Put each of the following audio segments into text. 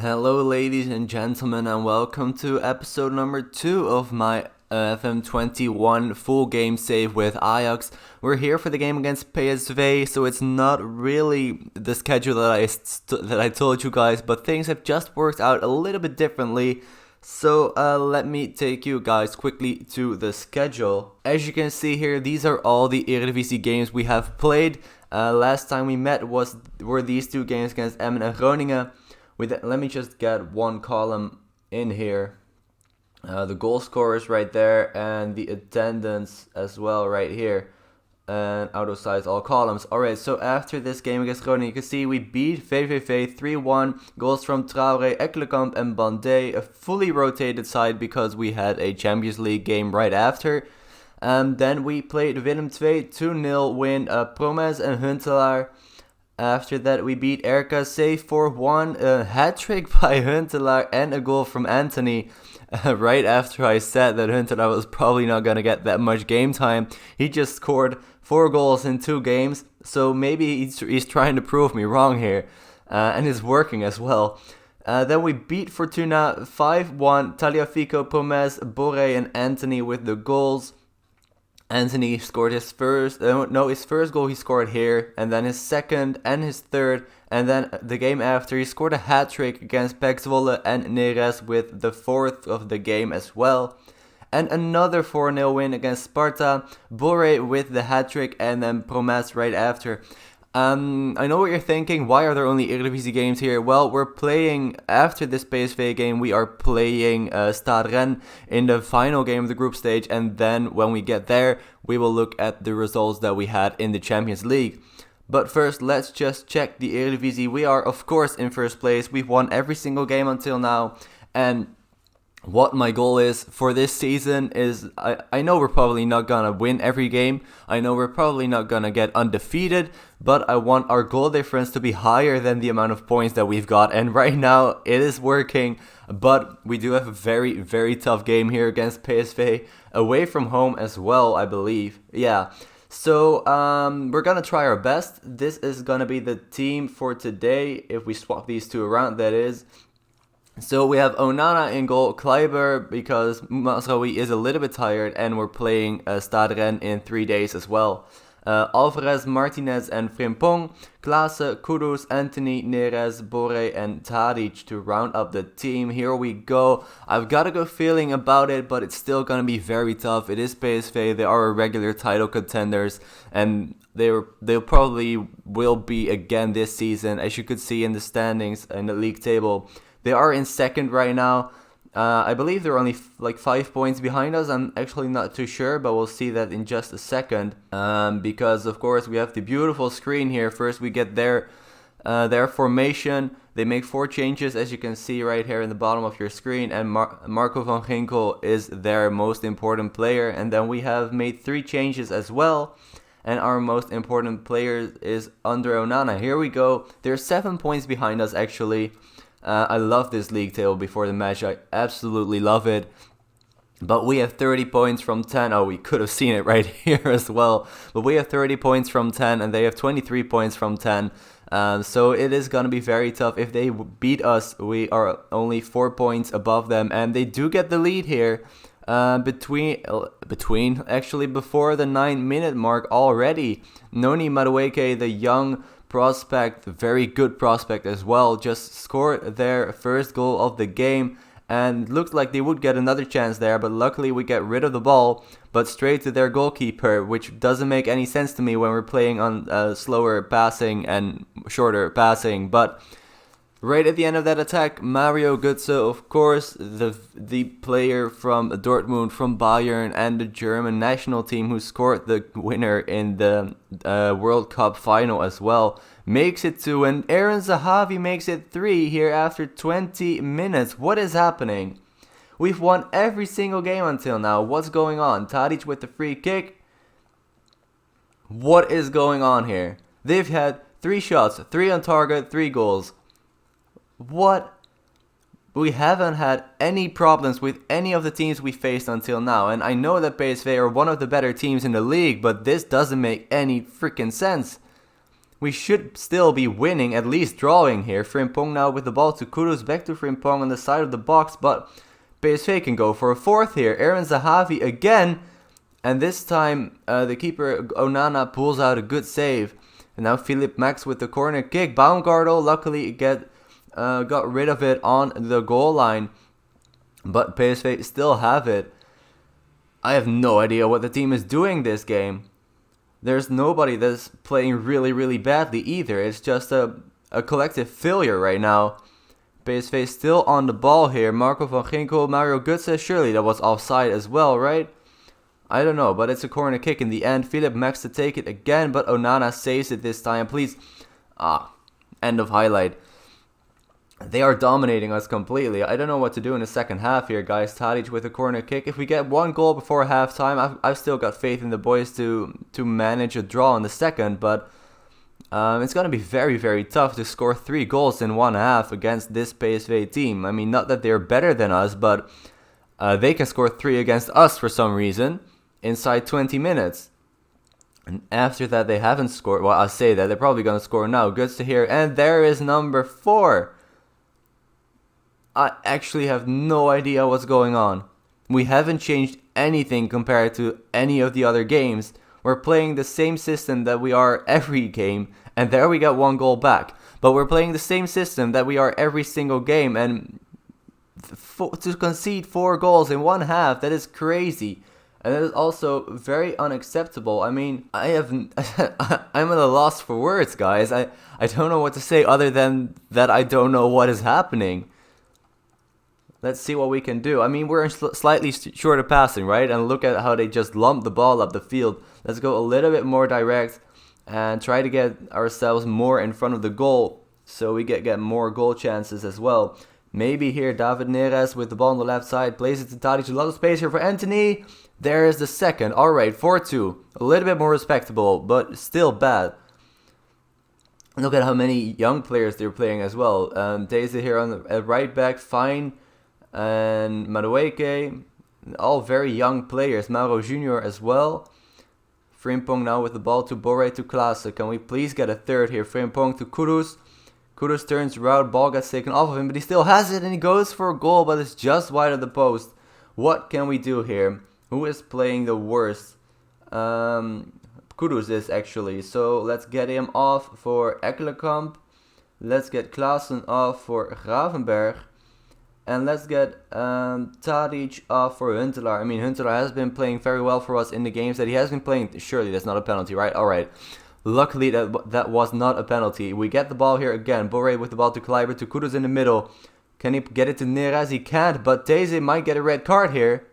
Hello, ladies and gentlemen, and welcome to episode number 2 of my FM21 full game save with Ajax. We're here for the game against PSV, so it's not really the schedule that I told you guys, but things have just worked out a little bit differently. So let me take you guys quickly to the schedule. As you can see here, these are all the Eredivisie games we have played. Last time we met were these two games against Emmen and Groningen. Let me just get one column in here. The goal scorers right there and the attendance as well right here. And auto size all columns. Alright, so after this game against Groningen, you can see we beat VVV 3-1. Goals from Traoré, Ekkelenkamp and Bandé. A fully rotated side because we had a Champions League game right after. Then we played Willem II 2-0 win. Promes and Huntelaar. After that, we beat RKC 4-1, a hat-trick by Huntelaar and a goal from Anthony. Right after I said that Huntelaar was probably not going to get that much game time, he just scored 4 goals in 2 games, so maybe he's trying to prove me wrong here, and it's working as well. Then we beat Fortuna 5-1, Tagliafico, Promes, Borré and Anthony with the goals. Anthony scored his first goal he scored here, and then his second and his third, and then the game after he scored a hat-trick against PEC Zwolle and Neres with the fourth of the game as well. And another 4-0 win against Sparta, Borré with the hat-trick and then Promes right after. I know what you're thinking, why are there only Eredivisie games here? Well, we're playing, after this PSV game, we are playing Stade Rennes in the final game of the group stage, and then when we get there, we will look at the results that we had in the Champions League. But first, let's just check the Eredivisie. We are, of course, in first place. We've won every single game until now, and what my goal is for this season is, I know we're probably not gonna win every game, I know we're probably not gonna get undefeated, but I want our goal difference to be higher than the amount of points that we've got, and right now it is working, but we do have a very, very tough game here against PSV, away from home as well, I believe, yeah. So, we're gonna try our best. This is gonna be the team for today, if we swap these two around, that is. So we have Onana in goal, Kleiber because Mazraoui is a little bit tired, and we're playing Stade Rennes in 3 days as well. Alvarez, Martinez and Frimpong, Klaassen, Kudus, Anthony, Neres, Borré and Tadic to round up the team. Here we go. I've got a good feeling about it, but it's still going to be very tough. It is PSV, they are a regular title contenders, and they'll probably will be again this season, as you could see in the standings in the league table. They are in second right now. I believe they're only like 5 points behind us. I'm actually not too sure, but we'll see that in just a second. Because of course we have the beautiful screen here. First we get their formation. They make 4 changes, as you can see right here in the bottom of your screen. And Marco van Ginkel is their most important player. And then we have made 3 changes as well. And our most important player is Andre Onana. Here we go. They're 7 points behind us actually. I love this league table before the match. I absolutely love it. But we have 30 points from 10. Oh, we could have seen it right here as well. But we have 30 points from 10 and they have 23 points from 10. So it is going to be very tough. If they beat us, we are only 4 points above them. And they do get the lead here actually before the 9-minute mark already. Noni Madueke, the young prospect, very good prospect as well, just scored their first goal of the game, and looked like they would get another chance there, but luckily we get rid of the ball, but straight to their goalkeeper, which doesn't make any sense to me when we're playing on slower passing and shorter passing. But right at the end of that attack, Mario Götze, of course, the player from Dortmund, from Bayern, and the German national team who scored the winner in the World Cup final as well, makes it 2, and Aaron Zahavi makes it 3 here after 20 minutes. What is happening? We've won every single game until now. What's going on? Tadic with the free kick. What is going on here? They've had 3 shots, 3 on target, 3 goals. What? We haven't had any problems with any of the teams we faced until now. And I know that PSV are one of the better teams in the league, but this doesn't make any freaking sense. we should still be winning, at least drawing here. Frimpong now with the ball to Kudus, back to Frimpong on the side of the box, but PSV can go for a fourth here. Aaron Zahavi again, and this time the keeper Onana pulls out a good save. And now Philip Max with the corner kick. Baumgartel luckily got rid of it on the goal line, but PSV still have it. I have no idea what the team is doing this game. There's nobody that's playing really, really badly either. It's just a collective failure right now. PSV still on the ball here. Marco van Ginkel, Mario Götze, surely that was offside as well, right? I don't know, but it's a corner kick in the end. Philip Max to take it again, but Onana saves it this time. Please. End of highlight. They are dominating us completely. I don't know what to do in the second half here, guys. Tadic with a corner kick. If we get one goal before halftime, I've still got faith in the boys to manage a draw in the second. But it's going to be very, very tough to score 3 goals in one half against this PSV team. I mean, not that they're better than us, but they can score 3 against us for some reason inside 20 minutes. And after that, they haven't scored. Well, I say that. They're probably going to score now. Good to hear. And there is number 4. I actually have no idea what's going on. We haven't changed anything compared to any of the other games. We're playing the same system that we are every game, and there we got 1 goal back. But we're playing the same system that we are every single game, and to concede 4 goals in one half, that is crazy. And that is also very unacceptable. I mean, I'm at a loss for words, guys. I don't know what to say other than that I don't know what is happening. Let's see what we can do. I mean, we're slightly short of passing, right? And look at how they just lump the ball up the field. Let's go a little bit more direct and try to get ourselves more in front of the goal so we get more goal chances as well. Maybe here, David Neres with the ball on the left side. Plays it to Tadic. A lot of space here for Anthony. There is the second. All right, 4-2. A little bit more respectable, but still bad. Look at how many young players they're playing as well. Daisy here on the right back. Fine. And Madueke, all very young players. Mauro Junior as well. Frimpong now with the ball to Boré to Klaassen. Can we please get a third here? Frimpong to Kudus. Kudus turns around, ball gets taken off of him, but he still has it and he goes for a goal, but it's just wide of the post. What can we do here? Who is playing the worst? Kudus is actually. So let's get him off for Ekkelenkamp. Let's get Klaassen off for Gravenberg. And let's get Tadic off for Huntelaar. I mean, Huntelaar has been playing very well for us in the games that he has been playing. Surely that's not a penalty, right? Alright. Luckily, that was not a penalty. We get the ball here again. Boré with the ball to Kleiber, to Kudus in the middle. Can he get it to Neres? He can't, but Teze might get a red card here.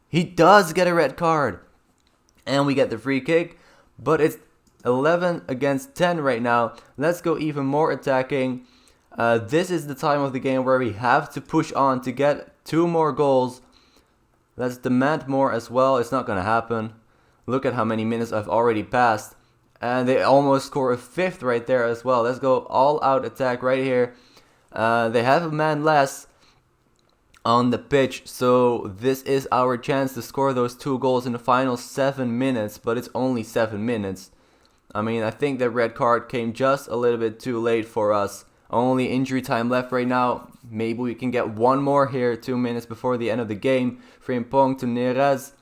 He does get a red card. And we get the free kick. But it's 11 against 10 right now. Let's go even more attacking. This is the time of the game where we have to push on to get 2 more goals. Let's demand more as well. It's not going to happen. Look at how many minutes I've already passed. And they almost score a 5th right there as well. Let's go all out attack right here. They have a man less on the pitch. So this is our chance to score those 2 goals in the final 7 minutes. But it's only 7 minutes. I mean, I think the red card came just a little bit too late for us. Only injury time left right now. Maybe we can get 1 more here 2 minutes before the end of the game. Frimpong to Neres.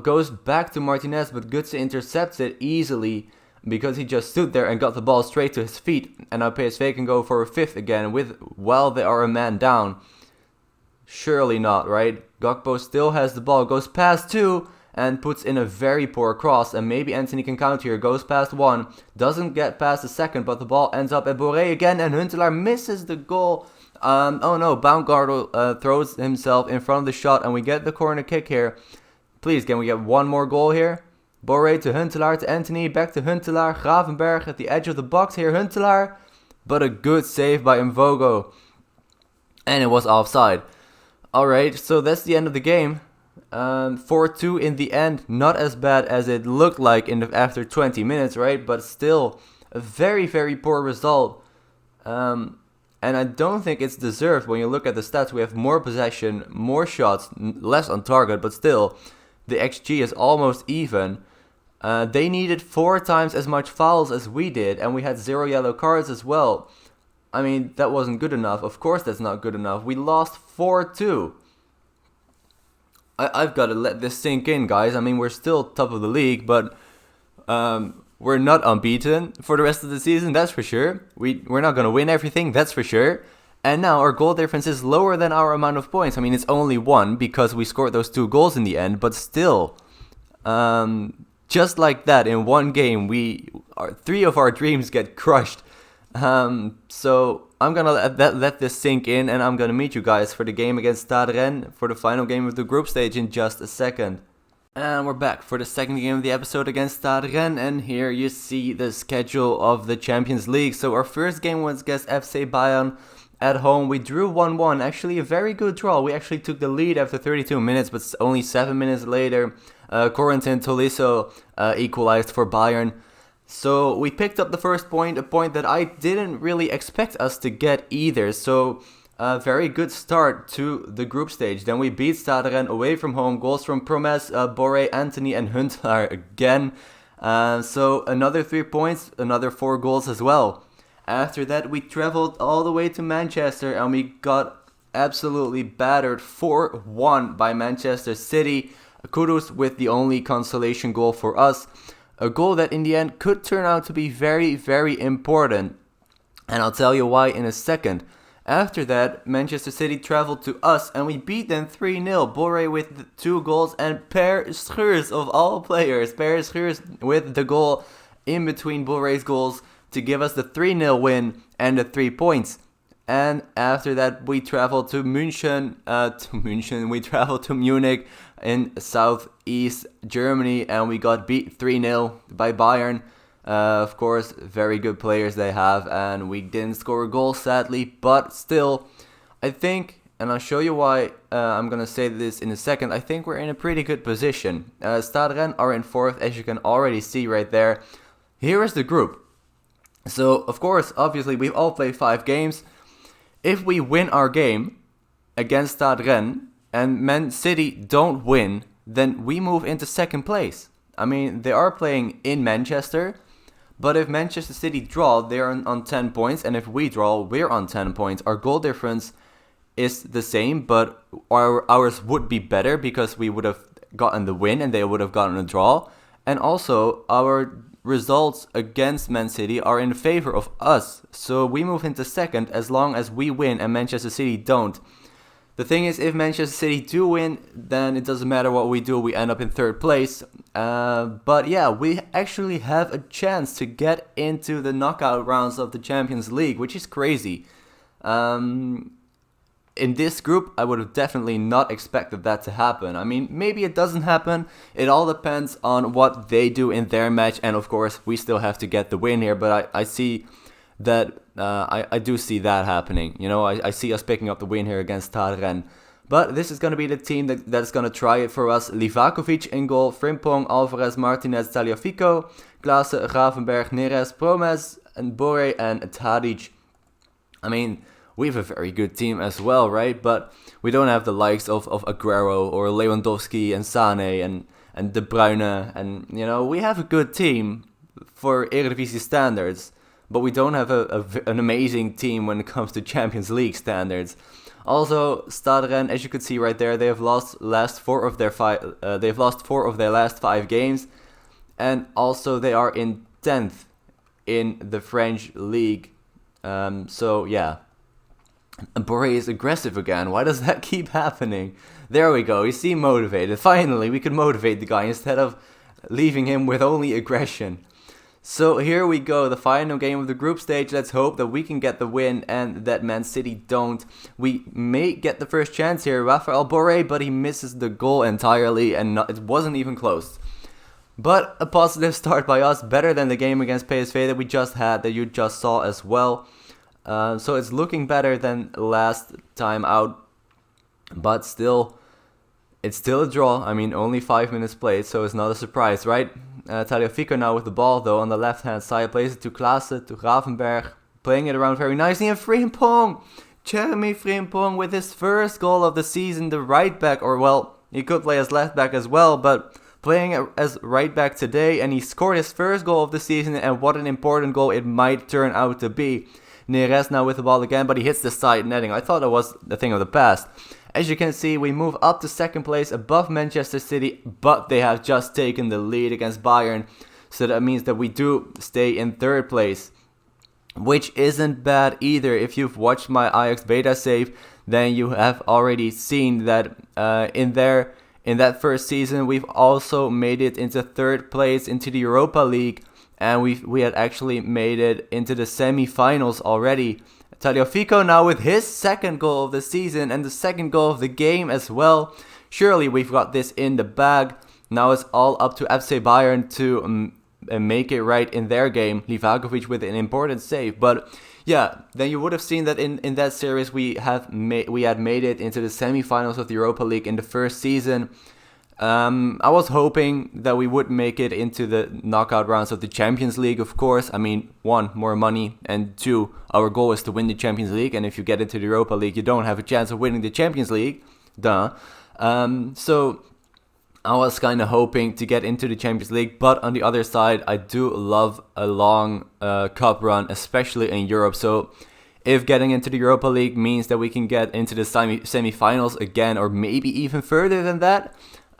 Goes back to Martinez, but Götze intercepts it easily because he just stood there and got the ball straight to his feet. And now PSV can go for a 5th again while they are a man down. Surely not, right? Gakpo still has the ball, goes past 2 and puts in a very poor cross. And maybe Anthony can count here, goes past 1, doesn't get past the second, but the ball ends up at Boré again and Huntelaar misses the goal. Oh no, Baumgartel throws himself in front of the shot and we get the corner kick here. Please, can we get 1 more goal here? Boré to Huntelaar, to Anthony, back to Huntelaar. Gravenberg at the edge of the box here. Huntelaar, but a good save by Mvogo. And it was offside. Alright, so that's the end of the game. 4-2 in the end. Not as bad as it looked like after 20 minutes, right? But still, a very, very poor result. And I don't think it's deserved when you look at the stats. We have more possession, more shots, less on target, but still, the XG is almost even. They needed 4 times as much fouls as we did, and we had 0 yellow cards as well. I mean, that wasn't good enough. Of course that's not good enough. We lost 4-2. I've got to let this sink in, guys. I mean, we're still top of the league, but we're not unbeaten for the rest of the season, that's for sure. We're not going to win everything, that's for sure. And now our goal difference is lower than our amount of points. I mean, it's only 1 because we scored those 2 goals in the end, but still, just like that, in one game, 3 of our dreams get crushed. So I'm gonna let this sink in, and I'm gonna meet you guys for the game against Stade Rennes for the final game of the group stage in just a second. And we're back for the second game of the episode against Stade Rennes, and here you see the schedule of the Champions League. So our first game was against FC Bayern at home. We drew 1-1, actually a very good draw. We actually took the lead after 32 minutes, but only 7 minutes later, Corentin Tolisso equalized for Bayern. So we picked up the first point, a point that I didn't really expect us to get either. So a very good start to the group stage. Then we beat Stade Rennes away from home. Goals from Promes, Boré, Anthony and Huntelaar again. So another 3 points, another 4 goals as well. After that we traveled all the way to Manchester and we got absolutely battered 4-1 by Manchester City. Kudus with the only consolation goal for us. A goal that in the end could turn out to be very, very important. And I'll tell you why in a second. After that, Manchester City traveled to us and we beat them 3-0. Boré with 2 goals and Per Schuurs of all players. Per Schuurs with the goal in between Boré's goals to give us the 3-0 win and the 3 points. And after that, we traveled to München. We traveled to Munich in southeast Germany, and we got beat 3-0 by Bayern. Of course, very good players they have, and we didn't score a goal, sadly. But still, I think, and I'll show you why I'm going to say this in a second, I think we're in a pretty good position. Stade Rennes are in 4th, as you can already see right there. Here is the group. So, of course, obviously, we've all played 5 games. If we win our game against Stade Rennes and Man City don't win, then we move into 2nd place. I mean, they are playing in Manchester, but if Manchester City draw, they're on 10 points, and if we draw, we're on 10 points. Our goal difference is the same, but ours would be better because we would have gotten the win and they would have gotten a draw. And also, our results against Man City are in favor of us, so we move into 2nd as long as we win and Manchester City don't. The thing is, if Manchester City do win, then it doesn't matter what we do, we end up in 3rd place. But yeah, we actually have a chance to get into the knockout rounds of the Champions League, which is crazy. In this group, I would have definitely not expected that to happen. I mean, maybe it doesn't happen. It all depends on what they do in their match. And of course, we still have to get the win here. But I see that, I do see that happening. You know, I see us picking up the win here against Stade Rennes. But this is going to be the team that's going to try it for us. Livakovic in goal, Frimpong, Alvarez, Martinez, Taliafico, Klaassen, Gravenberg, Neres, Promes, and Boré, and Tadic. I mean, we have a very good team as well, right? But we don't have the likes of Aguero or Lewandowski and Sané and De Bruyne. And, you know, we have a good team for Eredivisie standards. But we don't have an amazing team when it comes to Champions League standards. Also, Stade Rennes, as you could see right there, they have lost 4 of their last 5 games. And also, they are in 10th in the French league. So, yeah. Boré is aggressive again. Why does that keep happening? There we go. He seemed motivated. Finally, we could motivate the guy instead of leaving him with only aggression. So here we go. The final game of the group stage. Let's hope that we can get the win and that Man City don't. We may get the first chance here. Raphael Boré, but he misses the goal entirely and it wasn't even close. But a positive start by us. Better than the game against PSV that we just had, that you just saw as well. So it's looking better than last time out, but still, it's still a draw. I mean, only 5 minutes played, so it's not a surprise, right? Taliafico now with the ball, though, on the left-hand side, plays it to Klaassen, to Gravenberg, playing it around very nicely, and Frimpong! Jeremy Frimpong with his first goal of the season, the right back, or well, he could play as left back as well, but playing as right back today, and he scored his first goal of the season, and what an important goal it might turn out to be. Neres now with the ball again, but he hits the side netting. I thought that was the thing of the past. As you can see, we move up to second place above Manchester City, but they have just taken the lead against Bayern. So that means that we do stay in third place, which isn't bad either. If you've watched my Ajax beta save, then you have already seen that in that first season, we've also made it into third place into the Europa League, and we had actually made it into the semi-finals already. Tagliafico now with his second goal of the season and the second goal of the game as well. Surely we've got this in the bag. Now it's all up to FC Bayern to make it right in their game. Livakovic with an important save. But yeah, then you would have seen that in that series we had made it into the semi-finals of the Europa League in the first season. I was hoping that we would make it into the knockout rounds of the Champions League, of course. I mean, 1, more money, and 2, our goal is to win the Champions League, and if you get into the Europa League, you don't have a chance of winning the Champions League. Duh. So I was kind of hoping to get into the Champions League, but on the other side, I do love a long cup run, especially in Europe. So if getting into the Europa League means that we can get into the semi-finals again, or maybe even further than that,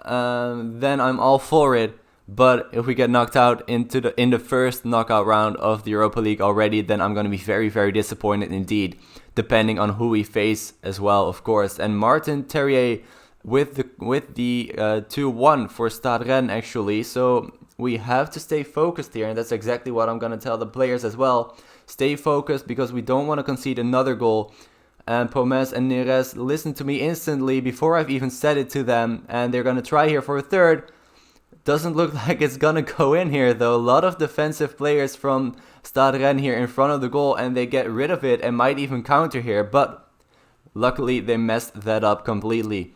then I'm all for it. But if we get knocked out in the first knockout round of the Europa League already, then I'm going to be very, very disappointed indeed, depending on who we face as well, of course. And Martin Terrier with the 2-1 for Stade Rennes, actually. So we have to stay focused here, and that's exactly what I'm going to tell the players as well. Stay focused, because we don't want to concede another goal. And Promes and Neres listened to me instantly before I've even said it to them, and they're going to try here for a third. Doesn't look like it's going to go in here, though. A lot of defensive players from Stade Rennes here in front of the goal, and they get rid of it and might even counter here, but luckily they messed that up completely.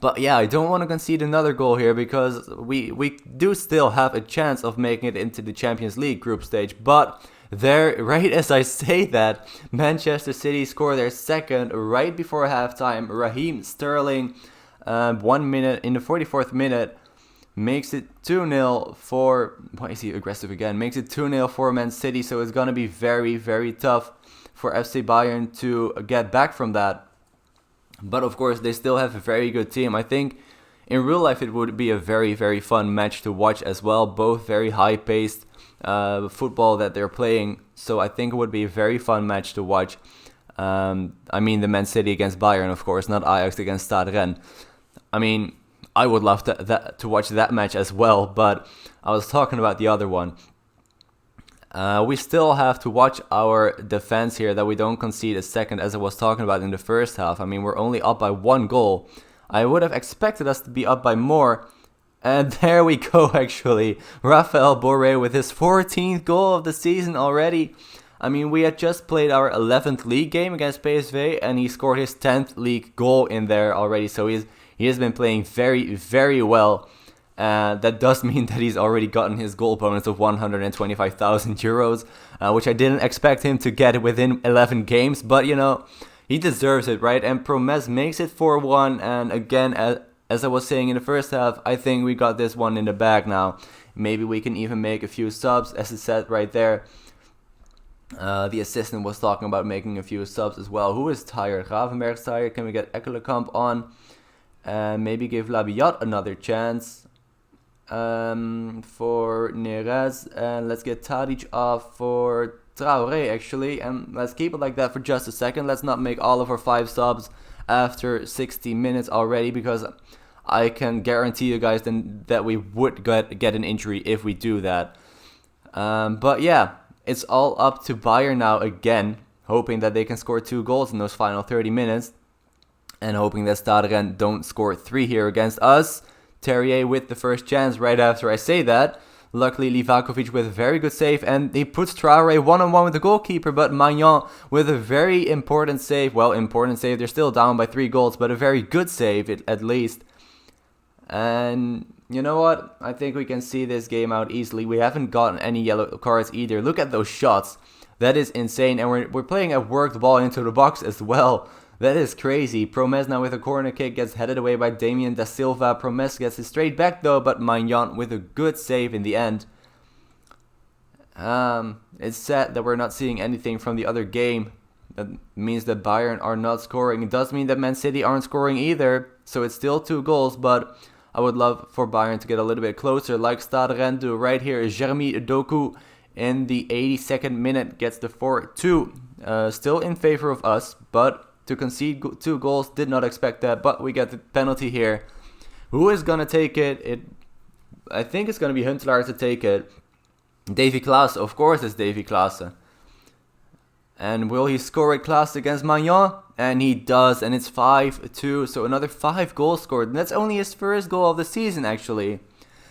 But yeah, I don't want to concede another goal here, because we do still have a chance of making it into the Champions League group stage. But there, right as I say that, Manchester City score their second right before halftime. Raheem Sterling, 1 minute in the 44th minute, makes it 2-0 for... Why is he aggressive again? Makes it 2-0 for Man City, so it's going to be very, very tough for FC Bayern to get back from that. But of course, they still have a very good team. I think in real life it would be a very, very fun match to watch as well. Both very high-paced football that they're playing. So I think it would be a very fun match to watch. I mean the Man City against Bayern, of course, not Ajax against Stade Rennes. I mean, I would love to watch that match as well, but I was talking about the other one. We still have to watch our defense here, that we don't concede a second, as I was talking about in the first half. I mean, we're only up by 1 goal. I would have expected us to be up by more. And there we go, actually. Raphael Borré with his 14th goal of the season already. I mean, we had just played our 11th league game against PSV, and he scored his 10th league goal in there already. So he has been playing very, very well. That does mean that he's already gotten his goal bonus of 125,000 euros, which I didn't expect him to get within 11 games. But, you know, he deserves it, right? And Promes makes it 4-1. And again, as I was saying in the first half, I think we got this one in the bag now. Maybe we can even make a few subs, as it said right there. The assistant was talking about making a few subs as well. Who is tired? Gravenberg's tired. Can we get Ekkelenkamp on? Maybe give Labiat another chance for Neres. And let's get Tadic off for Traoré, actually. And let's keep it like that for just a second. Let's not make all of our 5 subs after 60 minutes already, because I can guarantee you guys then that we would get an injury if we do that. But yeah, it's all up to Bayern now again, hoping that they can score 2 goals in those final 30 minutes, and hoping that Stade Rennes don't score 3 here against us. Terrier with the first chance right after I say that. Luckily, Livakovic with a very good save, and he puts Traoré one-on-one with the goalkeeper, but Magnan with a very important save. Well, important save, they're still down by 3 goals, but a very good save at least. And you know what? I think we can see this game out easily. We haven't gotten any yellow cards either. Look at those shots. That is insane, and we're playing a worked ball into the box as well. That is crazy. Promes now with a corner kick gets headed away by Damien Da Silva. Promes gets it straight back though, but Magnan with a good save in the end. It's sad that we're not seeing anything from the other game. That means that Bayern are not scoring. It does mean that Man City aren't scoring either. So it's still 2 goals, but I would love for Bayern to get a little bit closer, like Stade Rennes do right here. Jeremy Doku in the 82nd minute gets the 4-2. Still in favor of us, but to concede 2 goals, did not expect that. But we get the penalty here. Who is going to take it? I think it's going to be Huntelaar to take it. Davy Klaassen, of course it's Davy Klaassen. And will he score it, Klaassen, against Magnan? And he does, and it's 5-2, so another 5 goals scored. And that's only his first goal of the season, actually.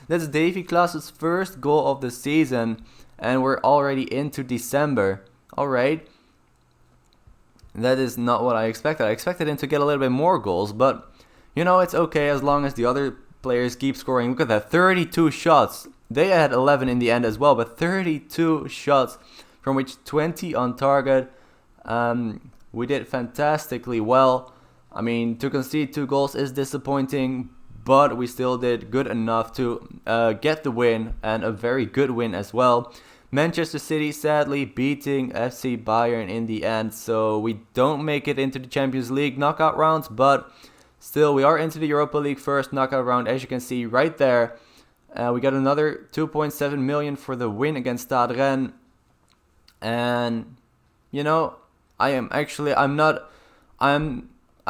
That's Davy Klaassen's first goal of the season, and we're already into December. Alright. That is not what I expected. I expected him to get a little bit more goals, but, you know, it's okay as long as the other players keep scoring. Look at that, 32 shots. They had 11 in the end as well, but 32 shots, from which 20 on target. We did fantastically well. I mean, to concede 2 goals is disappointing, but we still did good enough to get the win, and a very good win as well. Manchester City sadly beating FC Bayern in the end, so we don't make it into the Champions League knockout rounds, but still we are into the Europa League first knockout round, as you can see right there. We got another 2.7 million for the win against Stade Rennes. And, you know, I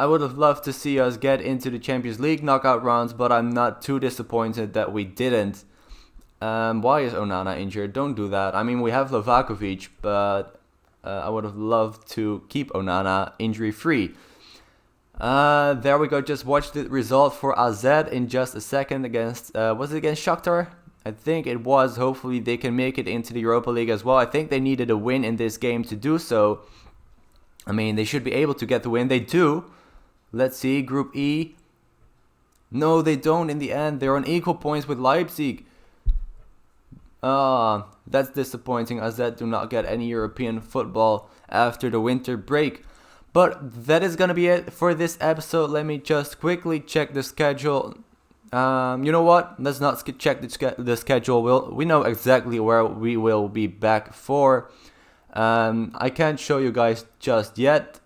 would have loved to see us get into the Champions League knockout rounds, but I'm not too disappointed that we didn't. Why is Onana injured? Don't do that. I mean, we have Lovakovic, but I would have loved to keep Onana injury-free. There we go. Just watch the result for AZ in just a second against, was it against Shakhtar? I think it was. Hopefully they can make it into the Europa League as well. I think they needed a win in this game to do so. I mean, they should be able to get the win. They do. Let's see, Group E. No, they don't in the end. They're on equal points with Leipzig. That's disappointing, as that do not get any European football after the winter break. But that is going to be it for this episode. Let me just quickly check the schedule. You know what? Let's not check the schedule. We know exactly where we will be back for. I can't show you guys just yet.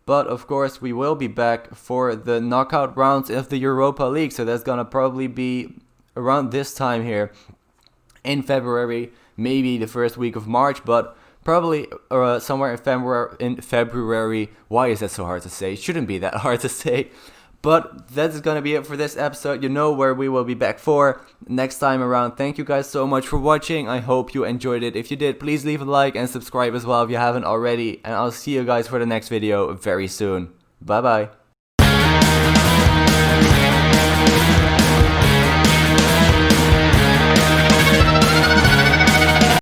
But of course, we will be back for the knockout rounds of the Europa League. So that's going to probably be around this time here in February. Maybe the first week of March. But probably somewhere in February. Why is that so hard to say? It shouldn't be that hard to say. But that's going to be it for this episode. You know where we will be back for next time around. Thank you guys so much for watching. I hope you enjoyed it. If you did, please leave a like and subscribe as well if you haven't already. And I'll see you guys for the next video very soon. Bye bye.